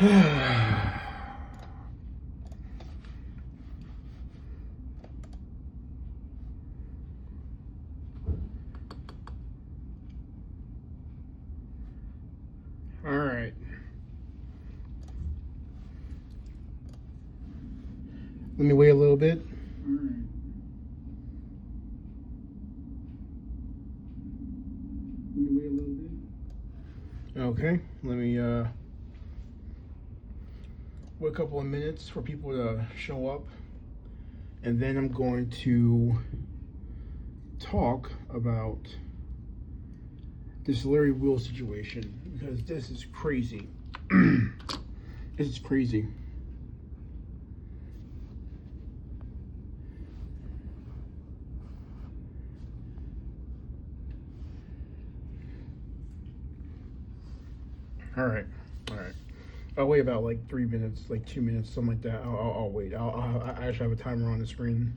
All right. Let me wait a little bit. All right. Let me wait a little bit. Okay. Let me wait a couple of minutes for people to show up, and then I'm going to talk about this Larry Will situation because this is crazy. This is crazy. All right. I'll wait about like 3 minutes, like 2 minutes, something like that. I'll wait. I actually have a timer on the screen.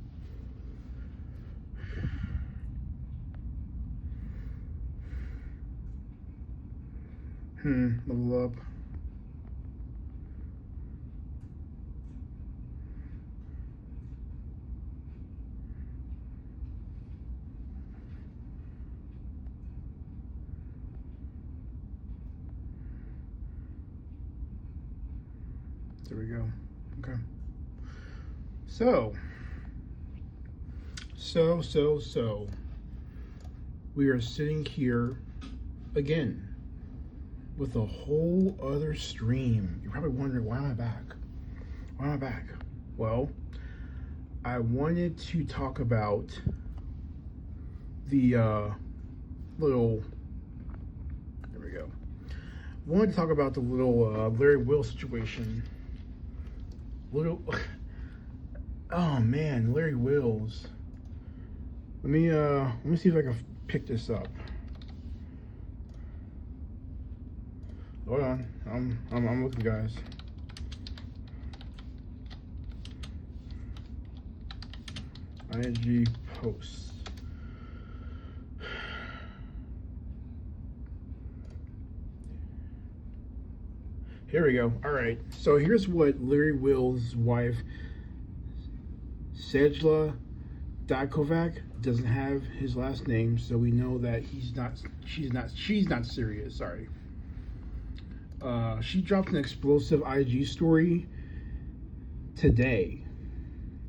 Level up. There we go. Okay. So. We are sitting here again with a whole other stream. You're probably wondering, why am I back? Why am I back? Well, I wanted to talk about the little, there we go. Wanted to talk about the little Larry Will situation. Oh man, Larry Wills. Let me see if I can pick this up. Hold on, I'm looking, guys. IG posts. Here we go. All right. So here's what Larry Will's wife, Sejla Dakovac, doesn't have his last name, so we know that she's not serious. Sorry. She dropped an explosive IG story today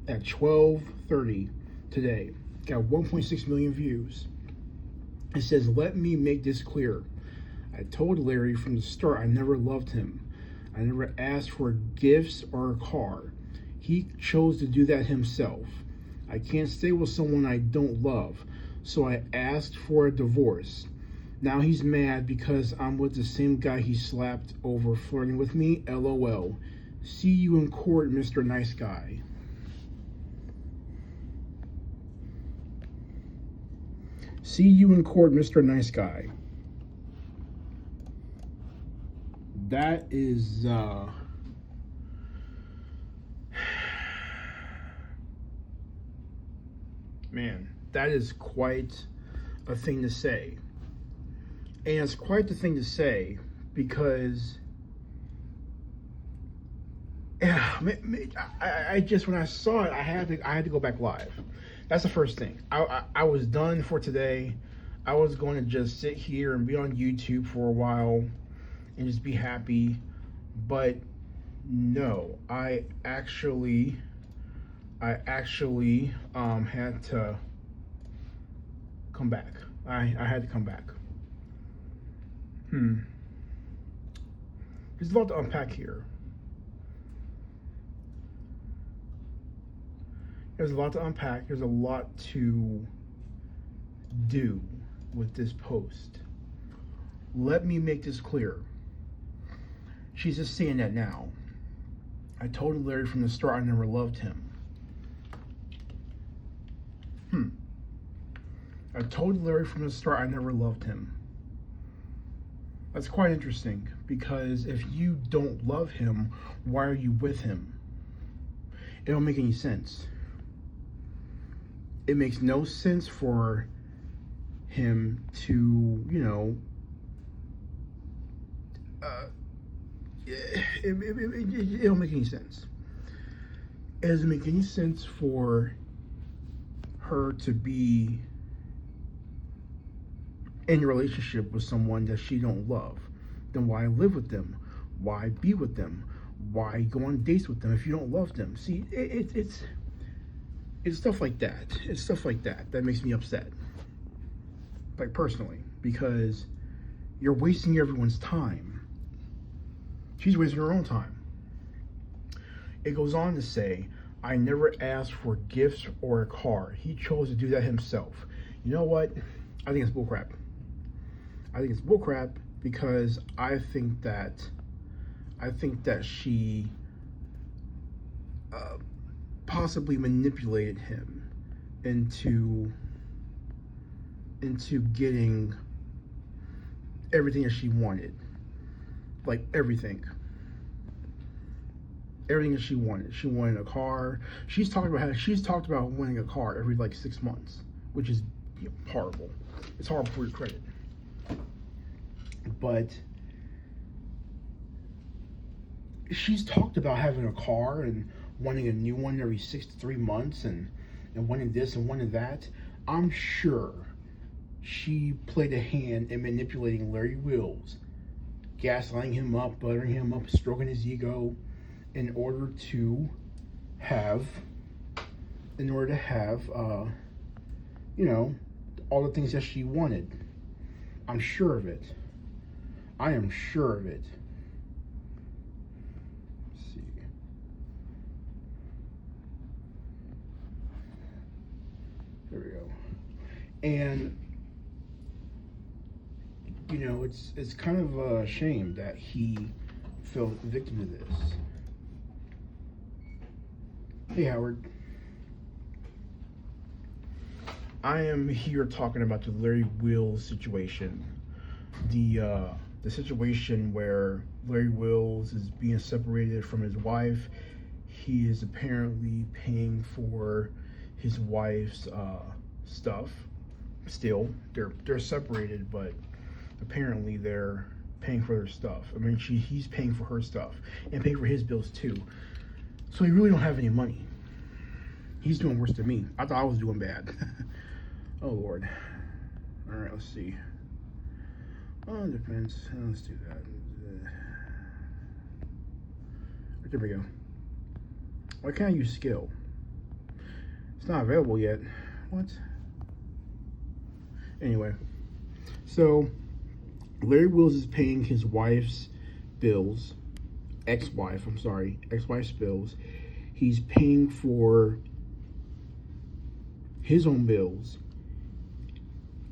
at 12:30 today. Got 1.6 million views. It says, "Let me make this clear. I told Larry from the start I never loved him. I never asked for gifts or a car. He chose to do that himself. I can't stay with someone I don't love, so I asked for a divorce. Now he's mad because I'm with the same guy he slapped over flirting with me. LOL. See you in court, Mr. Nice Guy." See you in court, Mr. Nice Guy. That is man, that is quite a thing to say. And it's quite the thing to say because I just, when I saw it, I had to go back live. That's the first thing. I was done for today. I was going to just sit here and be on YouTube for a while and just be happy, but no, I actually had to come back. I had to come back. There's a lot to unpack here. There's a lot to unpack. There's a lot to do with this post. Let me make this clear. She's just saying that now. I told Larry from the start I never loved him. I told Larry from the start I never loved him. That's quite interesting, because if you don't love him, why are you with him? It don't make any sense. It makes no sense for him to, it don't make any sense. It doesn't make any sense for her to be in a relationship with someone that she don't love. Then why live with them? Why be with them? Why go on dates with them if you don't love them? See, it's stuff like that. It's stuff like that that makes me upset. Like personally, because you're wasting everyone's time. She's wasting her own time. It goes on to say, I never asked for gifts or a car. He chose to do that himself. You know what? I think it's bullcrap. I think it's bullcrap because I think that she possibly manipulated him into getting everything that she wanted. Like everything that she wanted. She wanted a car. She's talked about wanting a car every like 6 months, which is horrible. It's horrible for your credit. But she's talked about having a car and wanting a new one every 6 to 3 months and wanting this and wanting that. I'm sure she played a hand in manipulating Larry Wills, gaslighting him up, buttering him up, stroking his ego, in order to have, all the things that she wanted. I'm sure of it. I am sure of it. Let's see. There we go. And it's kind of a shame that he fell victim to this. Hey, Howard. I am here talking about the Larry Wills situation. The situation where Larry Wills is being separated from his wife. He is apparently paying for his wife's stuff. Still, they're separated, but apparently they're paying for their stuff. I mean, he's paying for her stuff and paying for his bills too. So he really don't have any money. He's doing worse than me. I thought I was doing bad. Oh Lord. All right, let's see. Oh, it depends. Let's do that. There we go. Why can't I use skill? It's not available yet. What? Anyway, so Larry Wills is paying his wife's bills. Ex-wife's bills. He's paying for his own bills,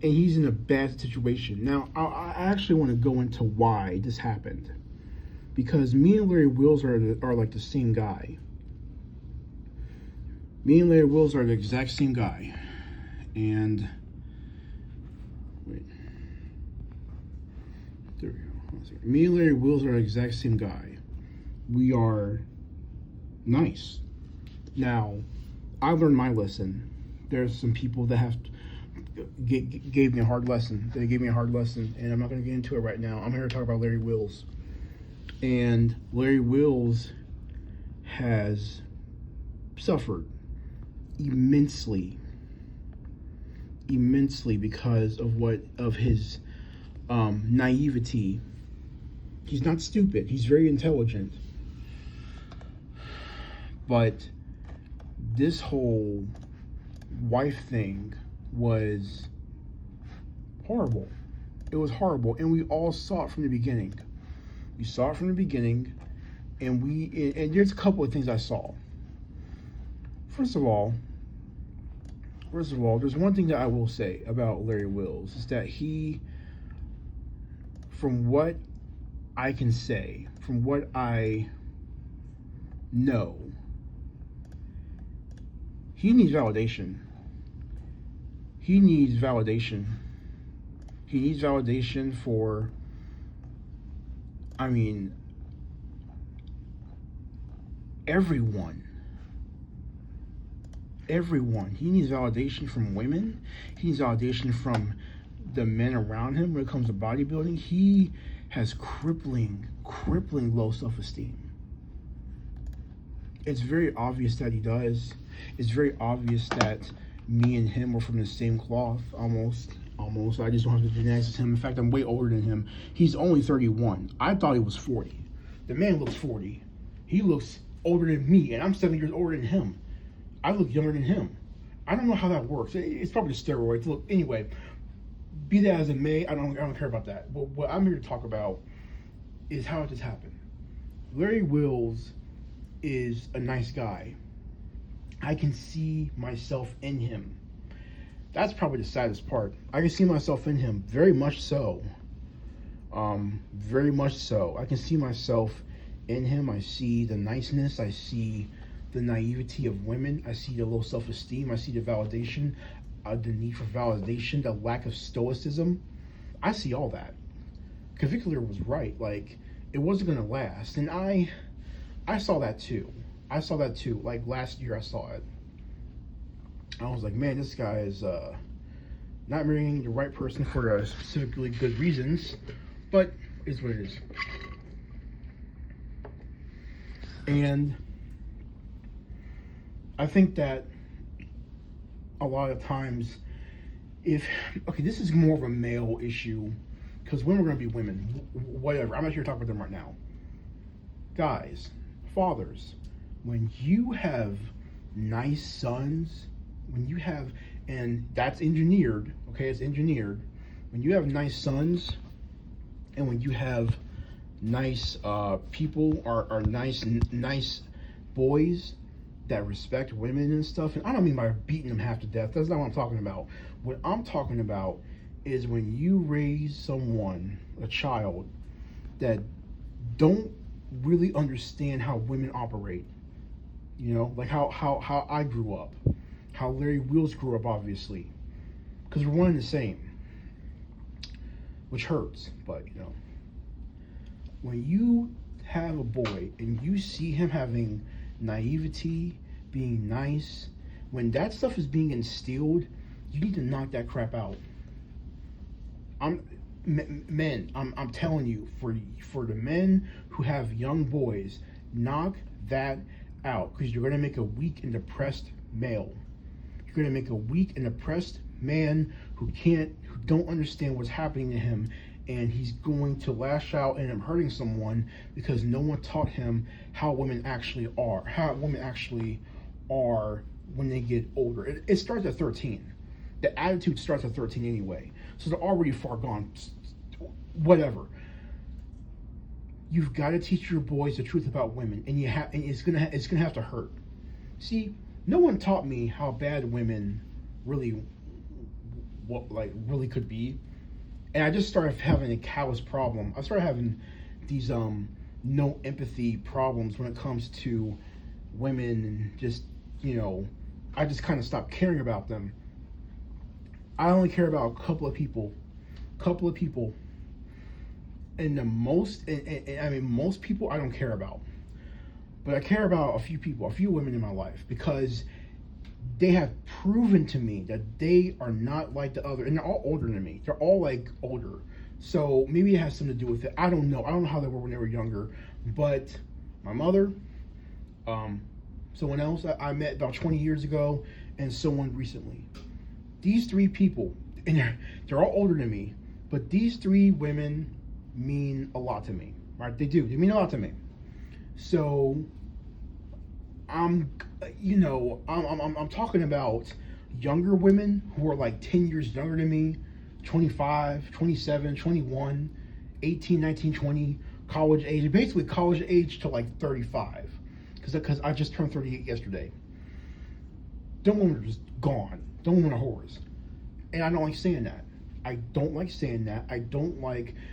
and he's in a bad situation. Now, I actually want to go into why this happened, because me and Larry Wills are like the same guy. Me and Larry Wills are the exact same guy, and wait, there we go. Me and Larry Wills are the exact same guy. We are nice. Now, I learned my lesson. There's some people that gave me a hard lesson. They gave me a hard lesson, and I'm not going to get into it right now. I'm here to talk about Larry Wills. And Larry Wills has suffered immensely because of his naivety. He's not stupid. He's very intelligent. But this whole wife thing was horrible. It was horrible, and we all saw it from the beginning. We saw it from the beginning, and there's a couple of things I saw. First of all, there's one thing that I will say about Larry Wills, is that he, from what I can say, from what I know, he needs validation. He needs validation for, everyone. He needs validation from women. He needs validation from the men around him when it comes to bodybuilding. He has crippling low self-esteem. It's very obvious that he does. It's very obvious that me and him are from the same cloth, almost. I just don't have the genetics as him. In fact, I'm way older than him. He's only 31. I thought he was 40. The man looks 40. He looks older than me, and I'm 7 years older than him. I look younger than him. I don't know how that works. It's probably the steroids. Look, anyway, be that as it may, I don't care about that. But what I'm here to talk about is how it just happened. Larry Wills is a nice guy. I can see myself in him. That's probably the saddest part. I can see myself in him, very much so. Very much so. I can see myself in him. I see the niceness. I see the naivety of women. I see the low self-esteem. I see the validation, the need for validation, the lack of stoicism. I see all that. Caviculator was right. Like, it wasn't going to last. And I saw that too. Like, last year I saw it. I was like, man, this guy is not marrying the right person for specifically good reasons, but it's what it is. And I think that a lot of times, this is more of a male issue, because women are going to be women, whatever. I'm not here to talk about them right now. Guys, fathers, when you have nice sons, and that's engineered, okay, it's engineered. When you have nice sons, and when you have nice people, or nice boys that respect women and stuff, and I don't mean by beating them half to death, that's not what I'm talking about. What I'm talking about is when you raise a child, that don't really understand how women operate, like how I grew up, how Larry Wills grew up, obviously, because we're one and the same, which hurts. But when you have a boy and you see him having naivety, being nice, when that stuff is being instilled, you need to knock that crap out. I'm telling you, for the men who have young boys, knock that out, because you're going to make a weak and depressed male. You're going to make a weak and depressed man who don't understand what's happening to him, and he's going to lash out and end up hurting someone because no one taught him how women actually are when they get older. It starts at 13. The attitude starts at 13 anyway, so they're already far gone. Whatever. You've got to teach your boys the truth about women, and it's gonna have to hurt. See, no one taught me how bad women really could be, and I just started having a callous problem. I started having these no empathy problems when it comes to women, and just I just kind of stopped caring about them. I only care about a couple of people, and most people I don't care about. But I care about a few women in my life, because they have proven to me that they are not like the other, and they're all older than me. They're all older. So maybe it has something to do with it. I don't know. I don't know how they were when they were younger. But my mother, someone else I met about 20 years ago, and someone recently. These three people, and they're all older than me, but these three women mean a lot to me, right? They do. They mean a lot to me. So I'm talking about younger women who are like 10 years younger than me, 25, 27, 21, 18, 19, 20, college age, basically college age to like 35, because I just turned 38 yesterday. Them women are just gone. Them women are whores. And I don't like saying that. I don't like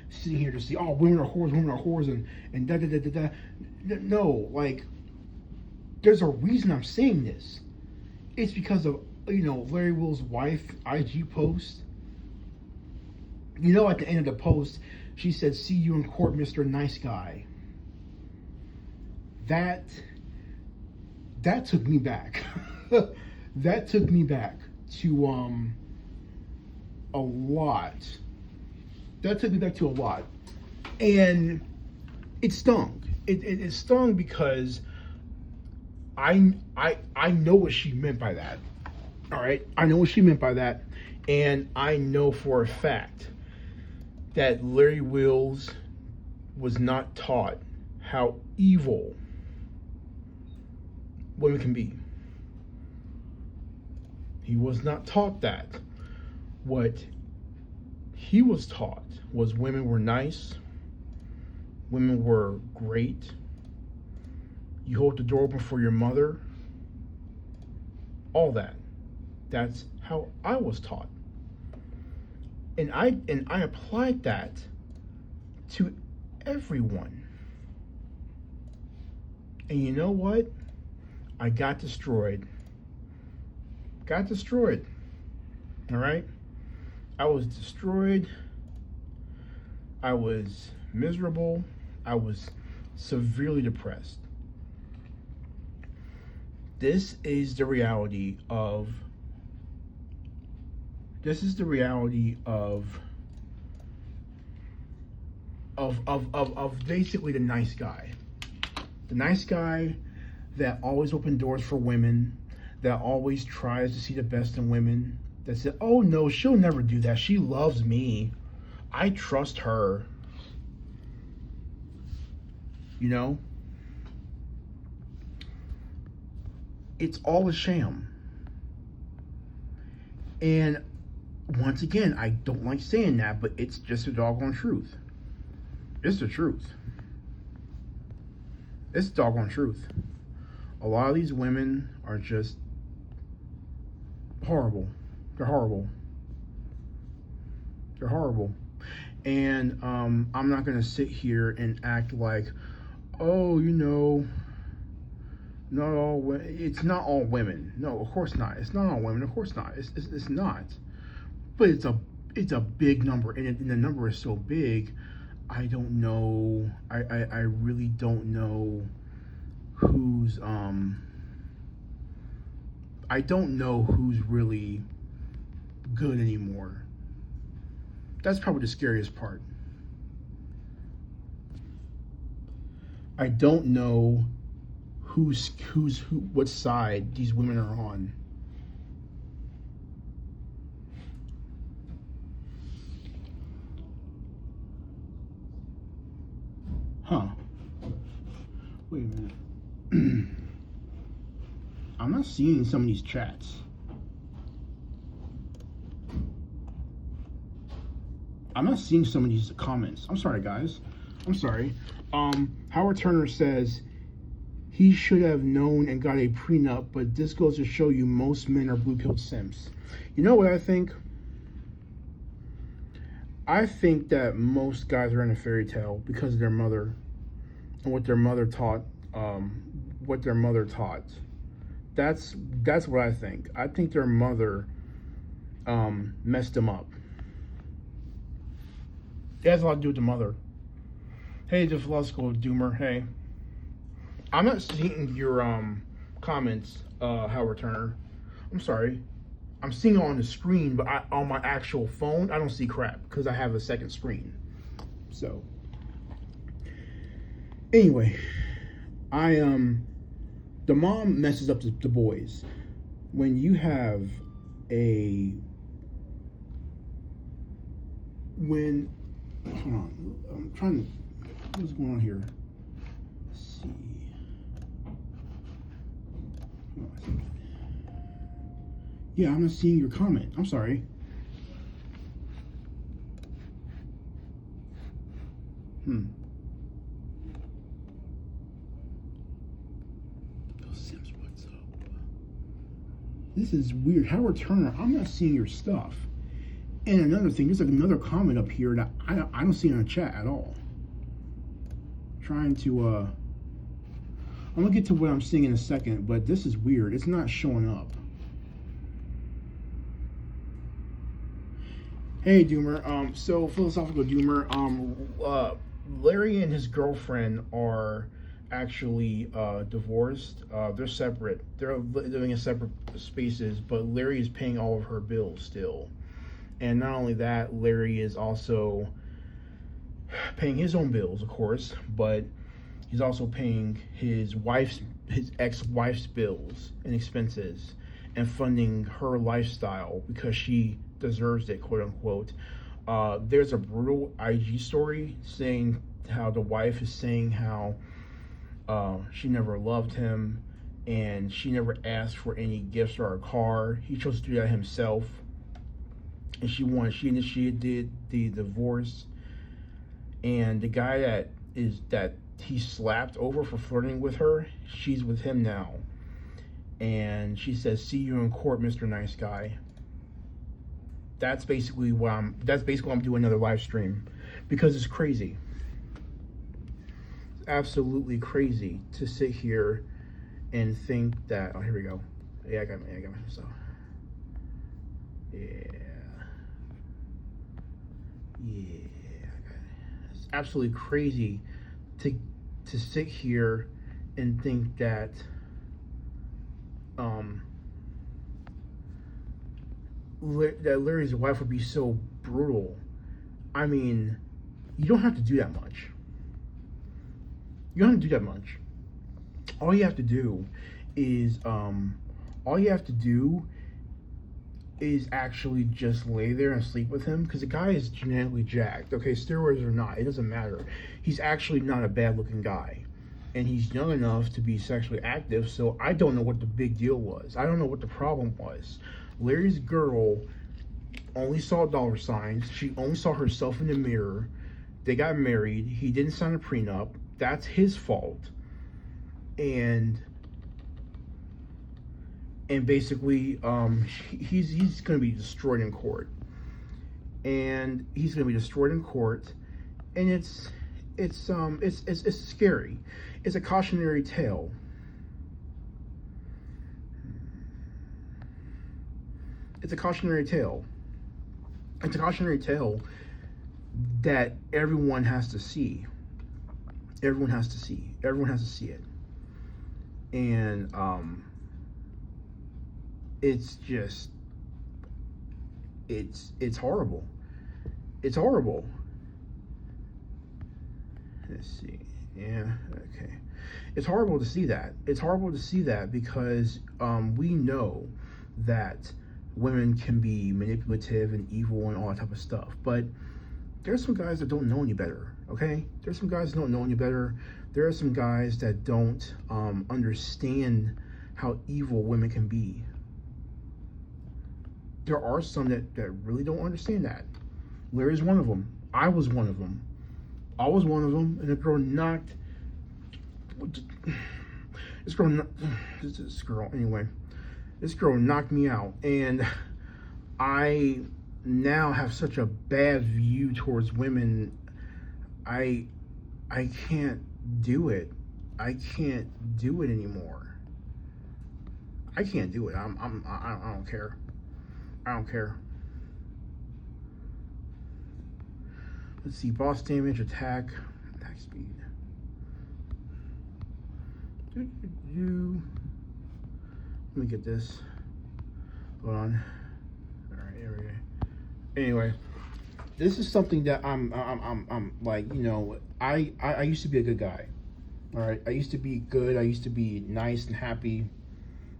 sitting here to see, oh, women are whores, and da-da-da-da-da. No, like, there's a reason I'm saying this. It's because of, Larry Wills' wife, IG post. At the end of the post, she said, "See you in court, Mr. Nice Guy." That took me back. That took me back to a lot. That took me back to a lot. And it stung. It stung because I know what she meant by that. All right, I know what she meant by that, and I know for a fact that Larry Wills was not taught how evil women can be. He was not taught that. What he was taught was women were nice, women were great. You hold the door open for your mother. All that. That's how I was taught. And I applied that to everyone. And you know what? I got destroyed. Got destroyed. All right? I was destroyed. I was miserable. I was severely depressed. This is the reality of basically the nice guy. The nice guy that always opened doors for women, that always tries to see the best in women, that said, oh no, she'll never do that. She loves me. I trust her. You know? It's all a sham. And once again, I don't like saying that, but it's just the doggone truth. It's the truth. It's the doggone truth. A lot of these women are just horrible. They're horrible. They're horrible. And I'm not going to sit here and act like, oh, you know, not all. It's not all women. No, of course not. It's not all women. Of course not. It's not. But it's a big number, and the number is so big. I don't know. I really don't know who's I don't know who's really good anymore. That's probably the scariest part. I don't know what side these women are on. Huh. Wait a minute. I'm not seeing some of these chats. I'm not seeing some of these comments. I'm sorry, guys. I'm sorry. Howard Turner says he should have known and got a prenup, but this goes to show you most men are blue-pilled simps. You know what I think? I think that most guys are in a fairy tale because of their mother and what their mother taught. That's what I think. I think their mother messed them up. It has a lot to do with the mother. Hey, the philosophical doomer. Hey, I'm not seeing your comments, Howard Turner. I'm sorry. I'm seeing it on the screen, but on my actual phone, I don't see crap because I have a second screen. So, anyway, the mom messes up the boys. When you have hold on, I'm trying to, what's going on here? Let's see. Hold on a second. Yeah, I'm not seeing your comment. I'm sorry. Bill Sims, what's up? This is weird. Howard Turner, I'm not seeing your stuff. And another thing, there's like another comment up here that I don't see in the chat at all. Trying to, I'm gonna get to what I'm seeing in a second, but this is weird. It's not showing up. Hey, Doomer. So, philosophical Doomer. Larry and his girlfriend are actually divorced. They're separate. They're living in separate spaces, but Larry is paying all of her bills still. And not only that, Larry is also paying his own bills, of course, but he's also paying his ex-wife's bills and expenses and funding her lifestyle because she deserves it, quote unquote. There's a brutal IG story saying how the wife is saying how she never loved him and she never asked for any gifts or a car. He chose to do that himself, and she initiated the divorce. And the guy that he slapped over for flirting with her, she's with him now. And she says, "See you in court, Mr. Nice Guy." That's basically why I'm doing another live stream, because it's crazy. It's absolutely crazy to sit here and think that, oh, here we go. Yeah, I got myself. Yeah. It's absolutely crazy to sit here and think that that Larry's wife would be so brutal. I mean, you don't have to do that much. You don't have to do that much. All you have to do is actually just lay there and sleep with him, because the guy is genetically jacked. Okay, steroids or not, it doesn't matter. He's actually not a bad looking guy, and he's young enough to be sexually active. So I don't know what the big deal was. I don't know what the problem was. Larry's girl only saw dollar signs. She only saw herself in the mirror. They got married. He didn't sign a prenup. That's his fault. And basically, he's going to be destroyed in court. And he's going to be destroyed in court. And it's scary. It's a cautionary tale. It's a cautionary tale. It's a cautionary tale that everyone has to see. Everyone has to see. Everyone has to see it. And it's just, it's horrible. It's horrible. Let's see. Yeah, okay. It's horrible to see that. It's horrible to see that because we know that women can be manipulative and evil and all that type of stuff. But there's some guys that don't know any better, okay? There's some guys that don't know any better. There are some guys that don't understand how evil women can be. There are some that really don't understand that. Larry's one of them. I was one of them. And the girl knocked... This girl knocked me out, and I now have such a bad view towards women. I can't do it. I can't do it anymore. I can't do it. I don't care. I don't care. Let's see. Boss damage, attack speed. Let me get this. Hold on. All right, here we go. Anyway, this is something that I'm like, you know, I used to be a good guy. All right, I used to be good. I used to be nice and happy.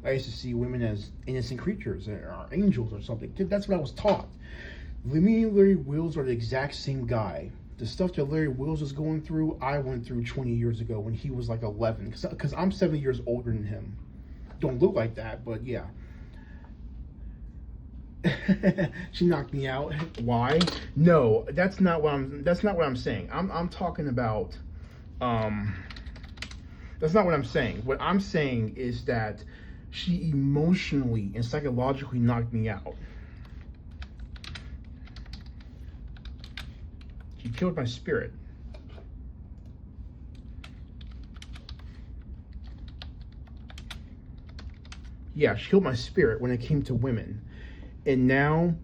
I used to see women as innocent creatures or angels or something. That's what I was taught. Me and Larry Wills are the exact same guy. The stuff that Larry Wills was going through, I went through 20 years ago when he was like 11. Because I'm 7 years older than him. Don't look like that, but yeah. She knocked me out. Why? No, that's not what I'm saying. I'm talking about that's not what I'm saying. What I'm saying is that she emotionally and psychologically knocked me out. She killed my spirit. Yeah, she killed my spirit when it came to women. And now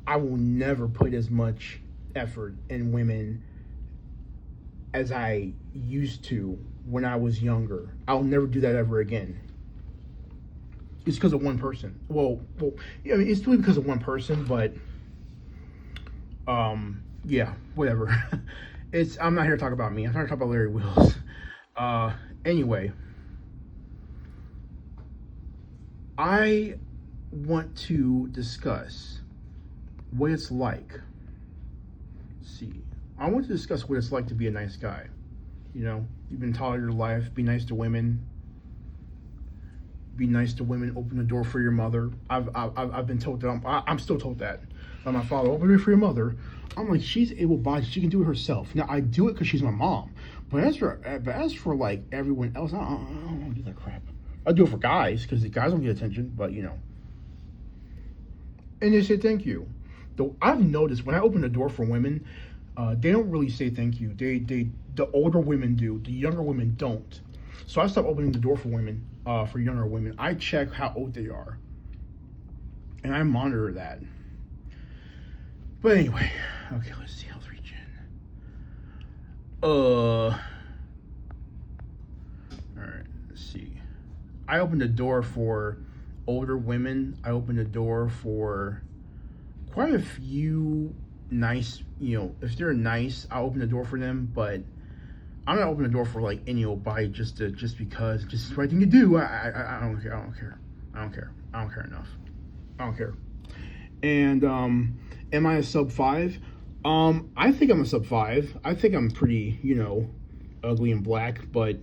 I will never put as much effort in women as I used to when I was younger. I'll never do that ever again. It's because of one person. Well, I mean, it's really because of one person, but yeah, whatever. I'm not here to talk about me. I'm trying to talk about Larry Wills. Anyway, I want to discuss what it's like. Let's see, I want to discuss what it's like to be a nice guy. You know, you've been taught your life, be nice to women. Be nice to women. Open the door for your mother. I've been told that. I'm still told that by my father. Open the door for your mother. I'm like, she's able-bodied. She can do it herself. Now I do it because she's my mom. But as for like everyone else, I don't do that crap. I do it for guys because the guys don't get attention. But you know, and they say thank you. Though I've noticed when I open the door for women, they don't really say thank you. The older women do. The younger women don't. So I stopped opening the door for women, for younger women. I check how old they are, and I monitor that. But anyway, okay, let's see, health regen. All right, let's see. I opened the door for older women. I opened the door for quite a few nice, you know, if they're nice, I'll open the door for them, but I'm not opening the door for like any old body just because it's the right thing to do. I don't care. I don't care enough. I don't care. And am I a sub 5? I think I'm a sub 5. I think I'm pretty, you know, ugly and black, but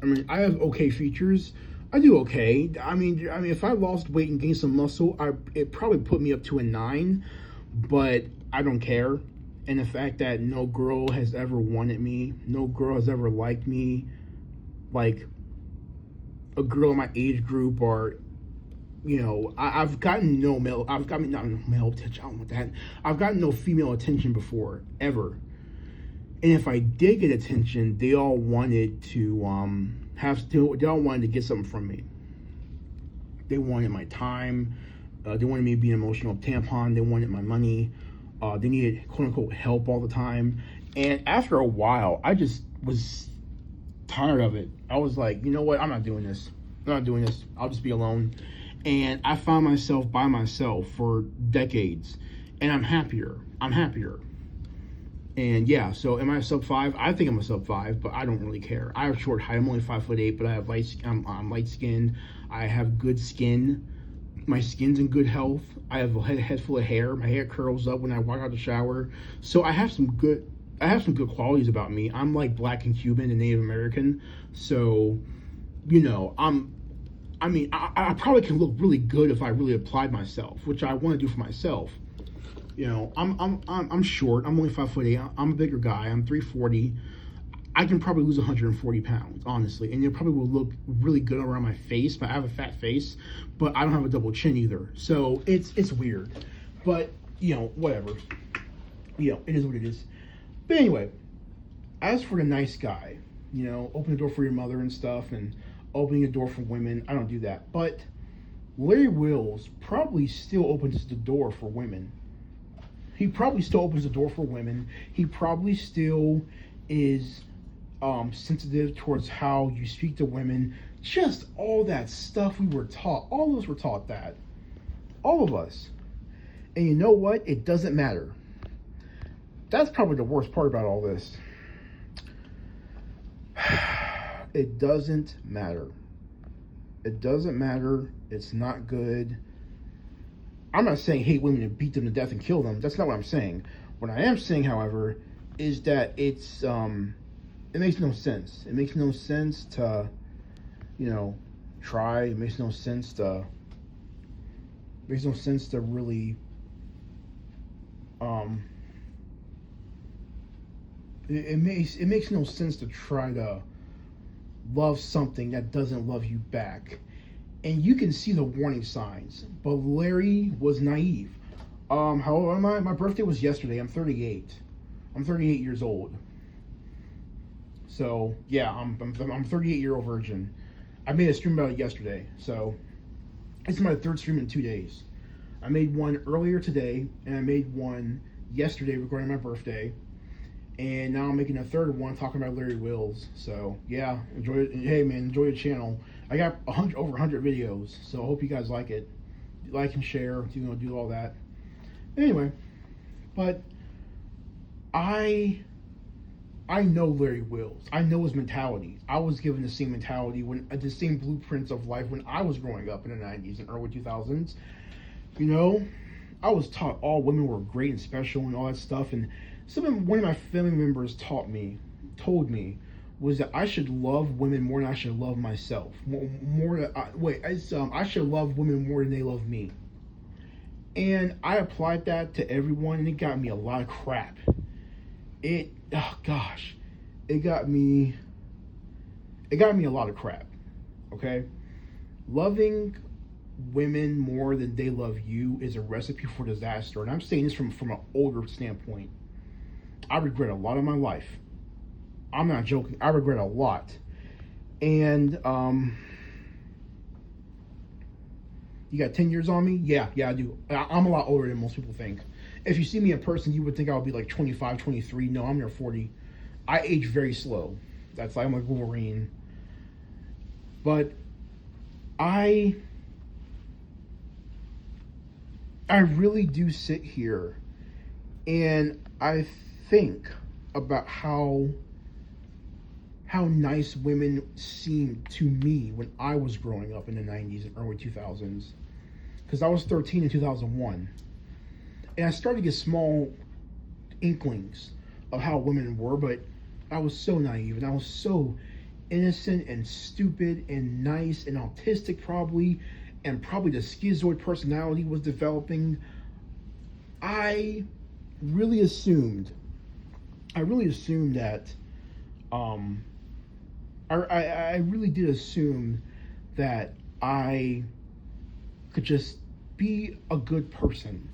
I mean, I have okay features. I do okay. I mean, if I lost weight and gained some muscle, it probably put me up to a 9, but I don't care. And the fact that no girl has ever wanted me, no girl has ever liked me, like a girl in my age group, or you know, I've gotten no male, I've gotten not male attention. I don't want that. I've gotten no female attention before, ever. And if I did get attention, they all wanted to they all wanted to get something from me. They wanted my time. They wanted me to be an emotional tampon. They wanted my money. They needed quote unquote help all the time. And after a while, I just was tired of it. I was like, you know what? I'm not doing this. I'll just be alone. And I found myself by myself for decades. And I'm happier. And yeah, so am I a sub 5? I think I'm a sub 5, but I don't really care. I have short height. I'm only 5'8", but I have I'm light skinned. I have good skin. My skin's in good health. I have a head full of hair. My hair curls up when I walk out the shower. So I have some good qualities about me. I'm like black and Cuban and Native American. So, you know, I probably can look really good if I really applied myself, which I want to do for myself. You know, I'm short. I'm only 5'8". I'm a bigger guy. I'm 340. I can probably lose 140 pounds, honestly, and it probably will look really good around my face. But I have a fat face, but I don't have a double chin either. So it's weird, but you know, whatever. You know, it is what it is. But anyway, as for the nice guy, you know, open the door for your mother and stuff, and opening the door for women, I don't do that. But Larry Wills probably still opens the door for women. He probably still opens the door for women. He probably still is sensitive towards how you speak to women. Just all that stuff we were taught. All of us were taught that. All of us. And you know what? It doesn't matter. That's probably the worst part about all this. It doesn't matter. It doesn't matter. It's not good. I'm not saying hate women and beat them to death and kill them. That's not what I'm saying. What I am saying, however, is that it makes no sense. It makes no sense to, you know, try. It makes no sense to really it makes no sense to try to love something that doesn't love you back. And you can see the warning signs. But Larry was naive. How old am I? My birthday was yesterday. I'm 38. I'm 38 years old. So yeah, I'm 38-year-old virgin. I made a stream about it yesterday. So it's my third stream in 2 days. I made one earlier today, and I made one yesterday regarding my birthday. And now I'm making a third one talking about Larry Wills. So yeah, enjoy it. Hey man, enjoy the channel. I got over 100 videos, so I hope you guys like it. Like and share, you know, do all that. Anyway, but I I know Larry Wills. I know his mentality. I was given the same mentality when the same blueprints of life when I was growing up in the 90s and early 2000s. You know, I was taught all women were great and special and all that stuff. And one of my family members told me, was that I should love women more than I should love myself. I should love women more than they love me. And I applied that to everyone, and it got me a lot of crap. It got me a lot of crap. Okay, loving women more than they love you is a recipe for disaster, and I'm saying this from an older standpoint. I regret a lot of my life. I'm not joking. I regret a lot. And you got 10 years on me? Yeah, I do. I'm a lot older than most people think. If you see me in person, you would think I would be like 25, 23. No, I'm near 40. I age very slow. That's like, I'm like Wolverine. But I really do sit here and I think about how nice women seemed to me when I was growing up in the 90s and early 2000s. Because I was 13 in 2001. And I started to get small inklings of how women were, but I was so naive and I was so innocent and stupid and nice and autistic probably, and probably the schizoid personality was developing. I really assumed that I really did assume that I could just be a good person.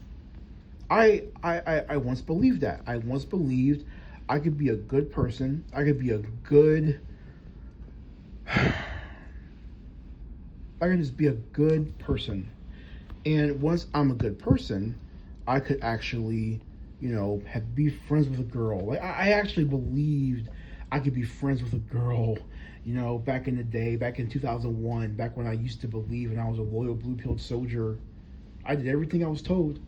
I once believed that. I once believed I could be a good person. I could just be a good person. And once I'm a good person, I could actually, be friends with a girl. Like I actually believed I could be friends with a girl, back in the day, back in 2001, back when I used to believe and I was a loyal blue-pilled soldier. I did everything I was told.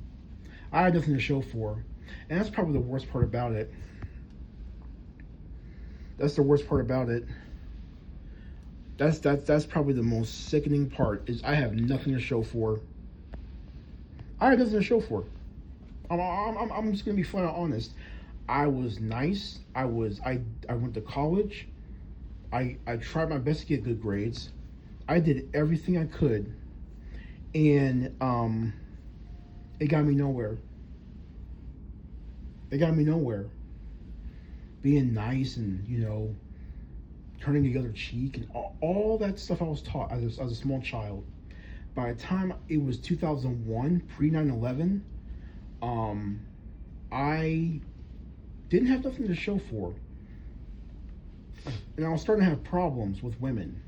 I had nothing to show for. And that's probably the worst part about it. That's the worst part about it. That's probably the most sickening part, is I have nothing to show for. I had nothing to show for. I'm just gonna be flat out honest. I was nice. I went to college. I tried my best to get good grades. I did everything I could, and it got me nowhere. Being nice and turning the other cheek and all that stuff I was taught as a small child. By the time it was 2001, pre 9/11, I didn't have nothing to show for. And I was starting to have problems with women.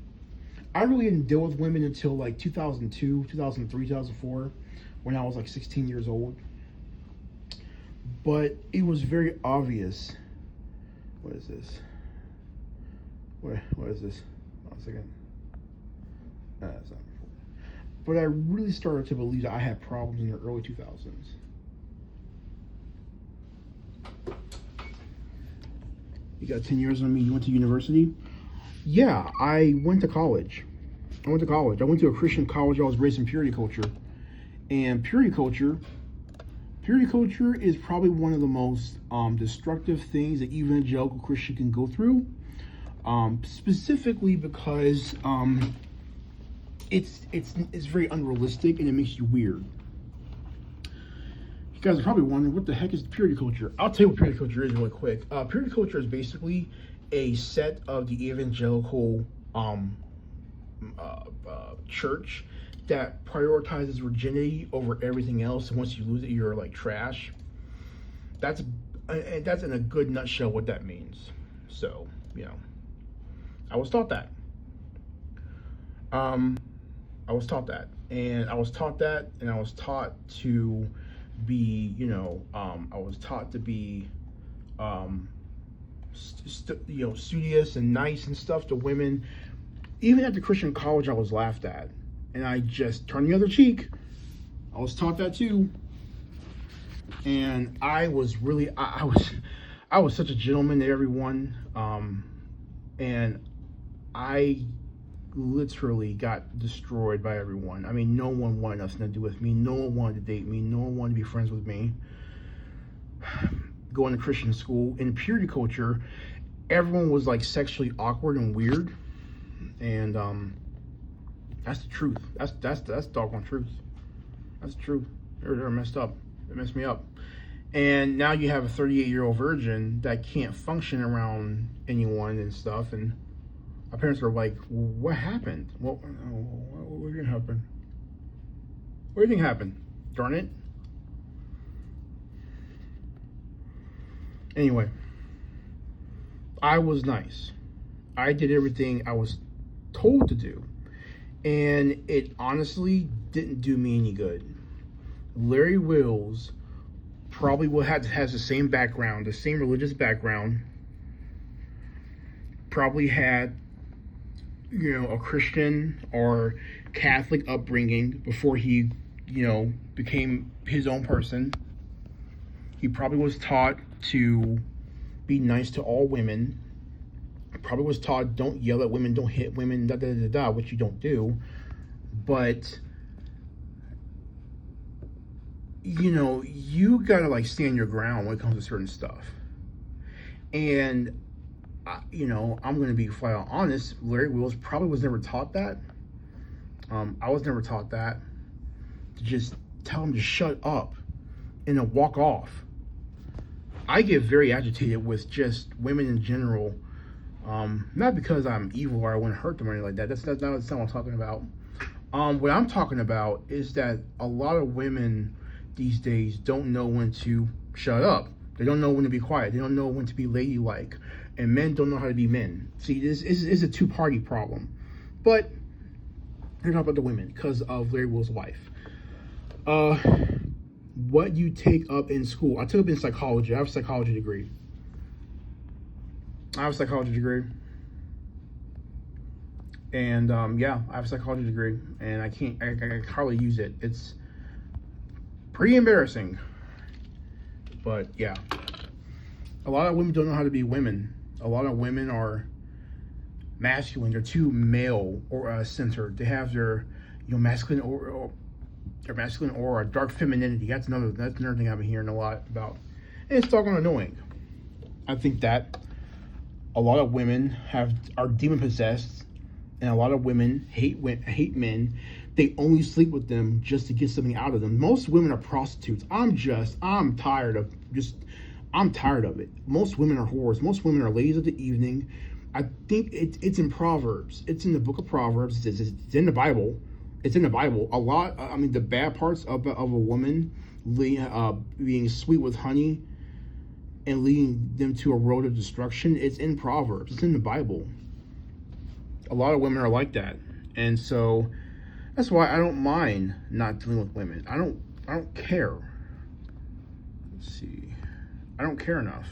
I really didn't deal with women until like 2002, 2003, 2004, when I was like 16 years old. But it was very obvious. What is this? What is this? 1 second. That's not important. But I really started to believe that I had problems in the early 2000s. You got 10 years on me. You went to university? Yeah, I went to college. I went to a Christian college. I was raised in purity culture. And purity culture is probably one of the most destructive things that evangelical Christian can go through. Specifically because it's very unrealistic and it makes you weird. You guys are probably wondering, what the heck is purity culture? I'll tell you what purity culture is really quick. Purity culture is basically a set of the evangelical church that prioritizes virginity over everything else. And once you lose it, you're like trash. That's in a good nutshell what that means. So, I was taught that. And I was taught to be, I was taught to be, studious and nice and stuff to women. Even at the Christian college, I was laughed at, and I just turned the other cheek. I was taught that too, and I was really, I I was such a gentleman to everyone, and I literally got destroyed by everyone. I mean, no one wanted nothing to do with me. No one wanted to date me. No one wanted to be friends with me. Going to Christian school in purity culture, everyone was like sexually awkward and weird, and that's the truth. That's doggone truth. That's the truth. They're messed up. It messed me up. And now you have a 38-year-old virgin that can't function around anyone and stuff. And my parents are like, "What happened? What did happen? What do you think happened? Darn it!" Anyway, I was nice. I did everything I was told to do, and it honestly didn't do me any good. Larry Wills probably has the same background, the same religious background. Probably had, a Christian or Catholic upbringing before he, became his own person. He probably was taught to be nice to all women. Probably was taught don't yell at women, don't hit women, which you don't do. But you gotta like stand your ground when it comes to certain stuff. And I'm gonna be flat out honest. Larry Wills probably was never taught that. I was never taught that. To just tell him to shut up and to walk off. I get very agitated with just women in general. Not because I'm evil or I want to hurt them or anything like that. That's not what I'm talking about. What I'm talking about is that a lot of women these days don't know when to shut up. They don't know when to be quiet. They don't know when to be ladylike. And men don't know how to be men. See, this is a two-party problem. But we're talking about the women because of Larry Wills' wife. What you take up in school. I took up in psychology. I have a psychology degree. And I have a psychology degree, and I hardly use it. It's pretty embarrassing. But yeah, a lot of women don't know how to be women. A lot of women are masculine. They're too male or centered. They have their masculine or their masculine aura, dark femininity. That's another thing I've been hearing a lot about, and it's doggone annoying. I think that a lot of women are demon possessed, and a lot of women hate men. They only sleep with them just to get something out of them. Most women are prostitutes. I'm tired of it. Most women are whores. Most women are ladies of the evening. I think it's in Proverbs. It's in the book of Proverbs. It's in the Bible. It's in the Bible. A lot. I mean, the bad parts of a woman being sweet with honey and leading them to a road of destruction. It's in Proverbs. It's in the Bible. A lot of women are like that, and so that's why I don't mind not dealing with women. I don't care. Let's see. I don't care enough.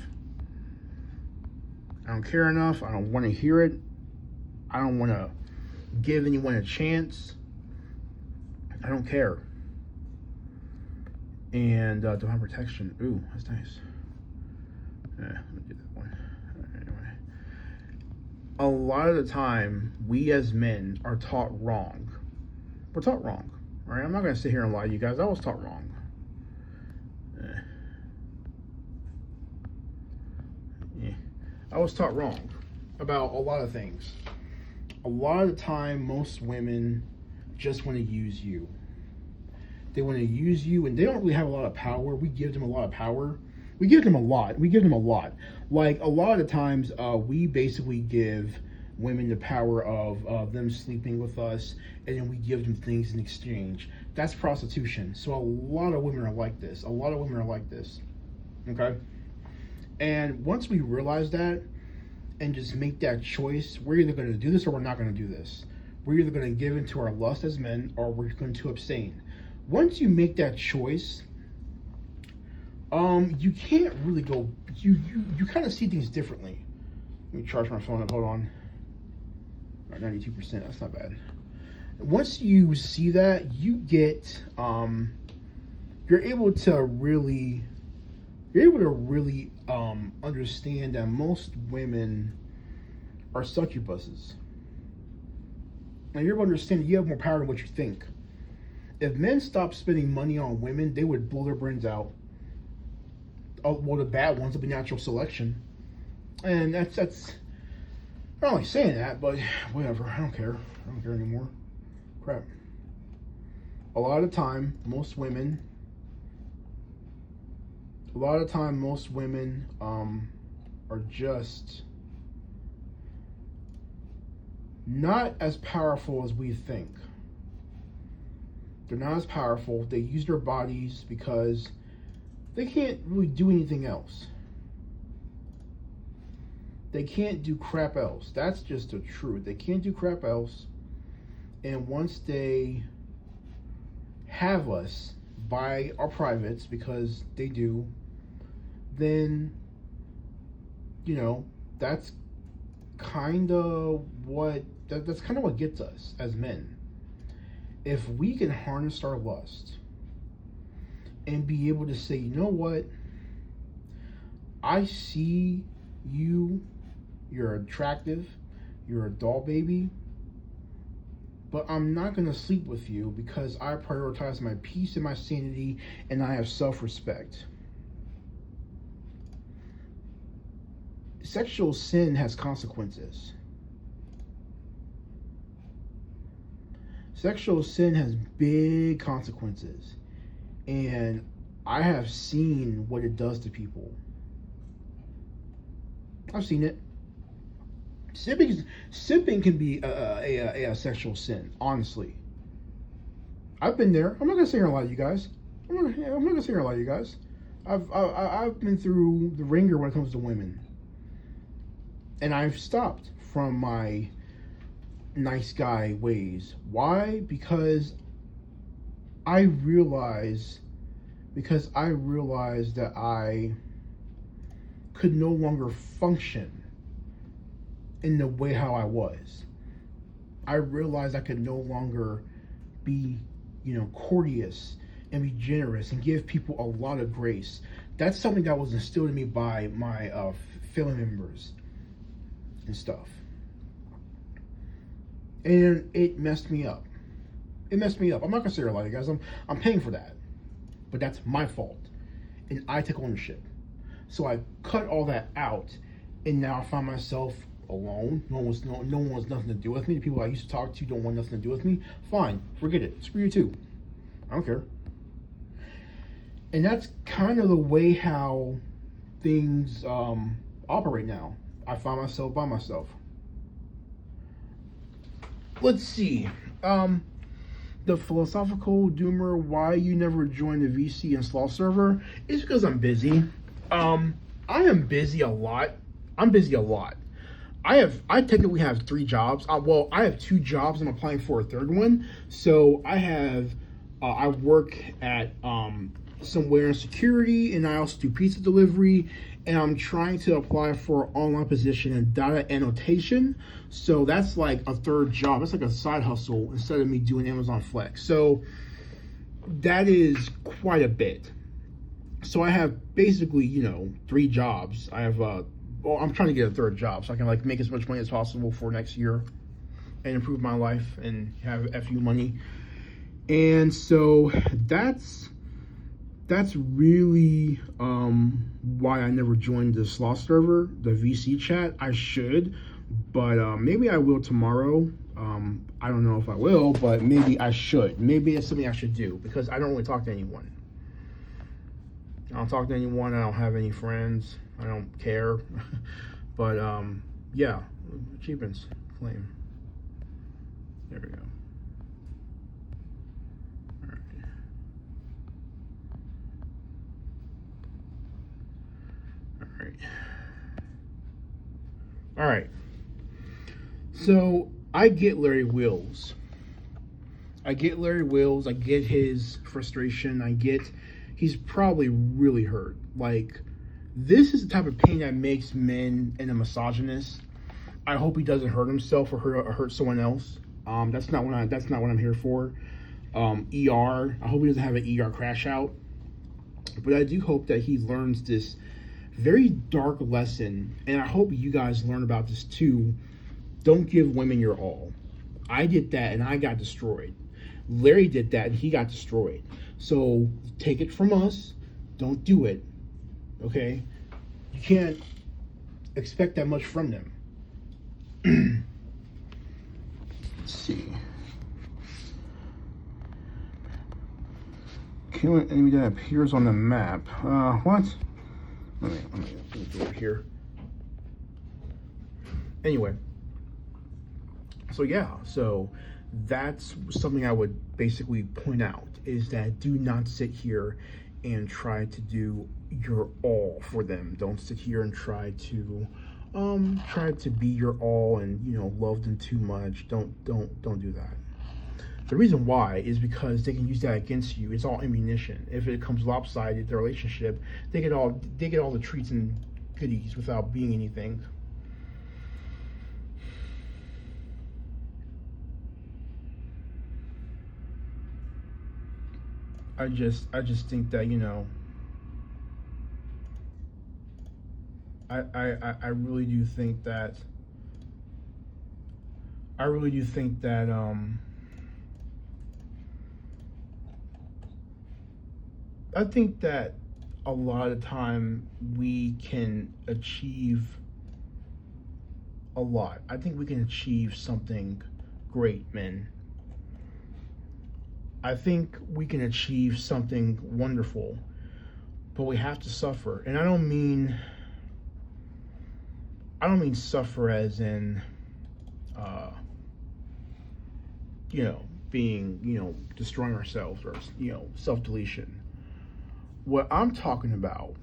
I don't want to hear it. I don't want to give anyone a chance. I don't care. And divine protection. Ooh, that's nice. Yeah, let me do that one. Anyway. A lot of the time, we as men are taught wrong. We're taught wrong. All right, I'm not going to sit here and lie to you guys. I was taught wrong. I was taught wrong about a lot of things. A lot of the time, most women just want to use you. They want to use you, and they don't really have a lot of power. We give them a lot of power. We give them a lot. Like, a lot of the times, we basically give women the power of them sleeping with us, and then we give them things in exchange. That's prostitution. So a lot of women are like this. Okay? And once we realize that and just make that choice, we're either going to do this or we're not going to do this. We're either going to give into our lust as men or we're going to abstain. Once you make that choice, you can't really go, you kind of see things differently. Let me charge my phone up, hold on. 92%, that's not bad. Once you see that, you get, you're able to really you're able to really understand that most women are succubuses. And you're able to understand that you have more power than what you think. If men stopped spending money on women, they would blow their brains out. Oh, well, the bad ones would be natural selection. And that's I'm not only saying that, but whatever. I don't care. I don't care anymore. Crap. A lot of time, most women are just not as powerful as we think. They're not as powerful. They use their bodies because they can't really do anything else. They can't do crap else. That's just the truth. They can't do crap else. And once they have us buy our privates, because they do, then, that's kind of what gets us as men. If we can harness our lust and be able to say, you know what, I see you're attractive, you're a doll baby, but I'm not going to sleep with you because I prioritize my peace and my sanity, and I have self-respect. Sexual sin has consequences. Sexual sin has big consequences, and I have seen what it does to people. I've seen it. Simping can be a sexual sin, honestly. I've been there. I'm not gonna say here a lot of you guys. I'm not gonna say here a lot of you guys. I've been through the ringer when it comes to women, and I've stopped from my nice guy ways. Why? Because I realized that I could no longer function in the way how I was. I realized I could no longer be, courteous and be generous and give people a lot of grace. That's something that was instilled in me by my family members and stuff. And it messed me up. I'm not gonna say a lot of you guys. I'm paying for that, but that's my fault, and I take ownership. So I cut all that out, and now I find myself alone. No one wants nothing to do with me. The people I used to talk to don't want nothing to do with me. Fine, forget it. Screw you too. I don't care. And that's kind of the way how things operate now. I find myself by myself. Let's see. The philosophical doomer, why you never joined the VC and Sloth server, is because I'm busy. I am busy a lot. I technically have 3 jobs. I have 2 jobs. I'm applying for a third one. So I work at somewhere in security, and I also do pizza delivery, and I'm trying to apply for an online position in data annotation. So that's like a third job. That's like a side hustle instead of me doing Amazon Flex. So that is quite a bit. So I have basically, 3 jobs. I have I'm trying to get a third job so I can make as much money as possible for next year and improve my life and have FU money. And so that's really why I never joined the Sloth server, the VC chat. I should, but maybe I will tomorrow. I don't know if I will, but maybe I should. Maybe it's something I should do because I don't really talk to anyone. I don't talk to anyone. I don't have any friends. I don't care. But yeah, achievements claim. There we go. All right. So I get Larry Wills. I get his frustration. He's probably really hurt. This is the type of pain that makes men and a misogynist. I hope he doesn't hurt himself or hurt someone else. That's not what I'm here for. I hope he doesn't have an ER crash out. But I do hope that he learns this very dark lesson, and I hope you guys learn about this too. Don't give women your all. I did that and I got destroyed. Larry did that and he got destroyed. So take it from us. Don't do it. Okay? You can't expect that much from them. Let's see. Kill an enemy that appears on the map. What? Let me go over here. Anyway. So yeah, so that's something I would basically point out, is that do not sit here and try to do your all for them. Don't sit here and try to be your all and, you know, love them too much. Don't do that. The reason why is because they can use that against you. It's all ammunition. If it comes lopsided, the relationship, they get all the treats and goodies without being anything. I just think that, you know, I really do think that I think that a lot of time we can achieve a lot. I think we can achieve something great, men. I think we can achieve something wonderful, but we have to suffer. And I don't mean suffer as in, you know, being, you know, destroying ourselves or, you know, self-deletion. What I'm talking about,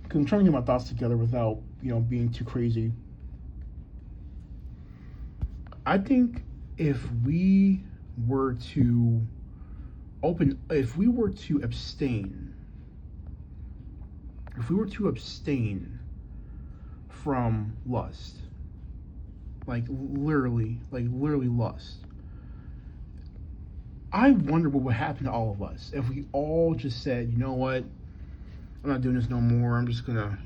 because I'm trying to get my thoughts together without, you know, being too crazy. I think if we were to abstain from lust, like literally lust, I wonder what would happen to all of us if we all just said, you know what, I'm not doing this no more. I'm just gonna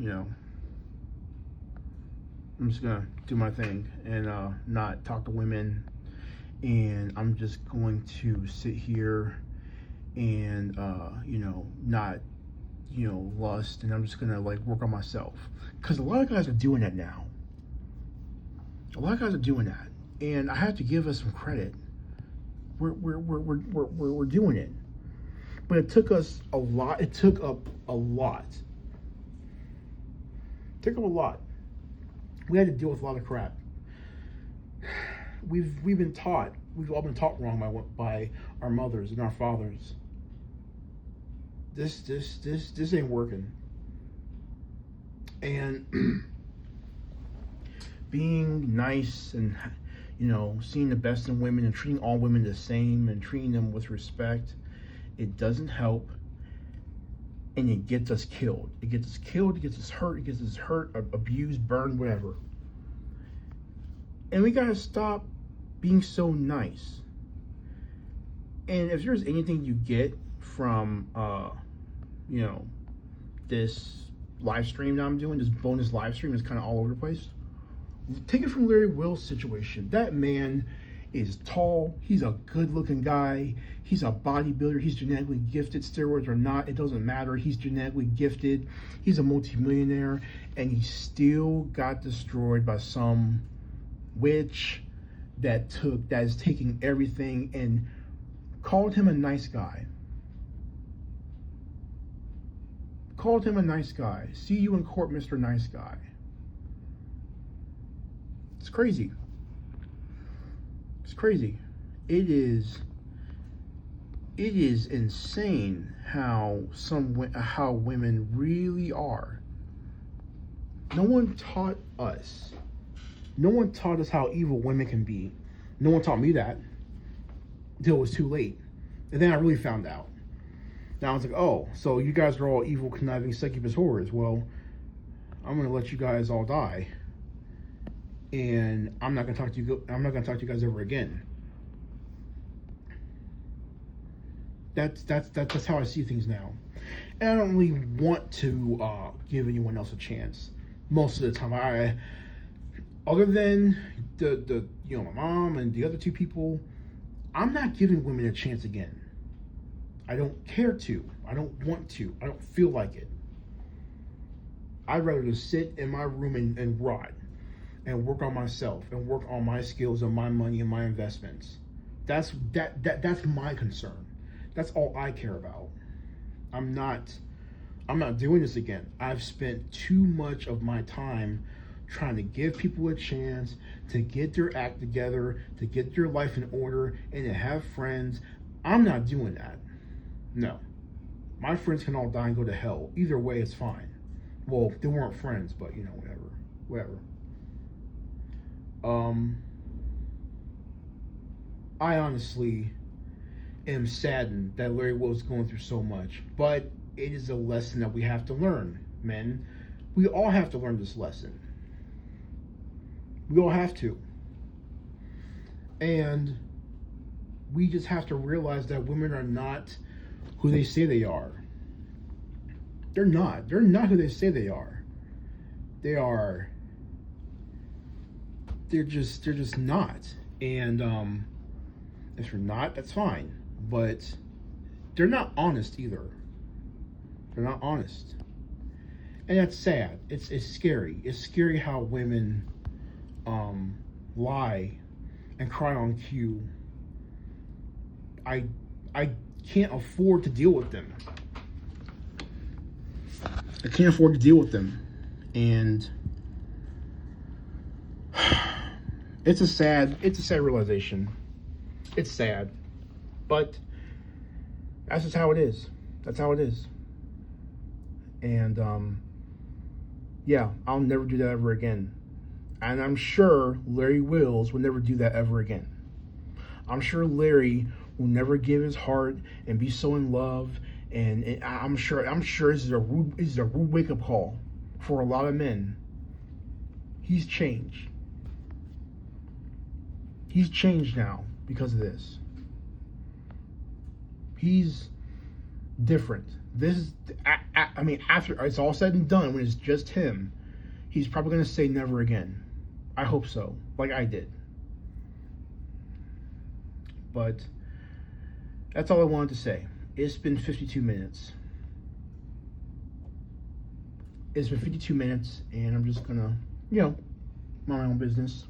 do my thing and not talk to women, and I'm just going to sit here and you know, not, you know, lust, and I'm just gonna like work on myself. Because a lot of guys are doing that now. A lot of guys are doing that, and I have to give us some credit. We're doing it, but it took us a lot. It took up a lot. We had to deal with a lot of crap. We've been taught. We've all been taught wrong by our mothers and our fathers. This ain't working. And being nice and, you know, seeing the best in women and treating all women the same and treating them with respect, it doesn't help, and it gets us killed. It gets us killed, it gets us hurt, abused, burned, whatever. And we gotta stop being so nice. And if there's anything you get from, you know, this live stream that I'm doing, this bonus live stream is kind of all over the place, take it from Larry Will's situation. That man is tall. He's a good-looking guy. He's a bodybuilder. He's genetically gifted. Steroids or not, it doesn't matter. He's genetically gifted. He's a multimillionaire, and he still got destroyed by some witch that is taking everything and called him a nice guy. Called him a nice guy. See you in court, Mr. Nice Guy. It's crazy. It's crazy. It is insane how women really are. No one taught us. No one taught us how evil women can be. No one taught me that until it was too late. And then I really found out. Now I was like, oh, so you guys are all evil, conniving, succubus whores. Well, I'm gonna let you guys all die, and I'm not gonna talk to you. I'm not gonna talk to you guys ever again. That's how I see things now. And I don't really want to give anyone else a chance most of the time. Other than the my mom and the other two people, I'm not giving women a chance again. I don't care to. I don't want to. I don't feel like it. I'd rather just sit in my room and rot and work on myself and work on my skills and my money and my investments. That's my concern. That's all I care about. I'm not doing this again. I've spent too much of my time trying to give people a chance to get their act together, to get their life in order, and to have friends. I'm not doing that. No. My friends can all die and go to hell. Either way, it's fine. Well, they weren't friends, but whatever. I honestly am saddened that Larry Will is going through so much, but it is a lesson that we have to learn, men. We all have to learn this lesson. We all have to. And we just have to realize that women are not who they say they are. They're not. They're not who they say they are. They're just not. And if you're not, that's fine. But they're not honest either. They're not honest. And that's sad. It's scary. It's scary how women lie and cry on cue. I can't afford to deal with them. I can't afford to deal with them. And it's a sad realization. It's sad. But that's just how it is. That's how it is. And yeah, I'll never do that ever again. And I'm sure Larry Wills will never do that ever again. I'm sure Larry will never give his heart and be so in love. And I'm sure this is a rude wake up call for a lot of men. He's changed. He's changed now because of this. He's different. This is, I mean, after it's all said and done, when it's just him, he's probably going to say never again. I hope so, like I did. But that's all I wanted to say. It's been 52 minutes. It's been 52 minutes, and I'm just gonna, mind my own business.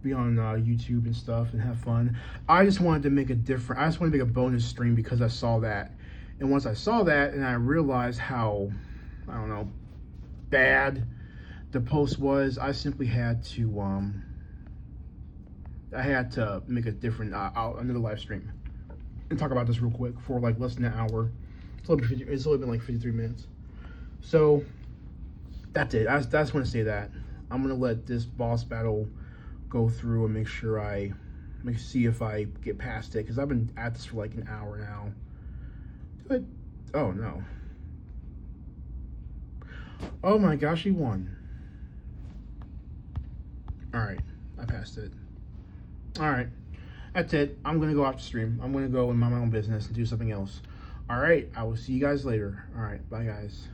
Be on YouTube and stuff and have fun. I just wanted to make I just wanted to make a bonus stream because I saw that. And once I saw that and I realized how, bad the post was, I simply had to, make a different, another live stream and talk about this real quick for like less than an hour. It's only been like 53 minutes. So that's it. I just want to say that. I'm going to let this boss battle go through and make sure see if I get past it, because I've been at this for like an hour now. But, oh no. Oh my gosh, he won. Alright, I passed it. Alright, that's it. I'm going to go off the stream. I'm going to go and mind my own business and do something else. Alright, I will see you guys later. Alright, bye guys.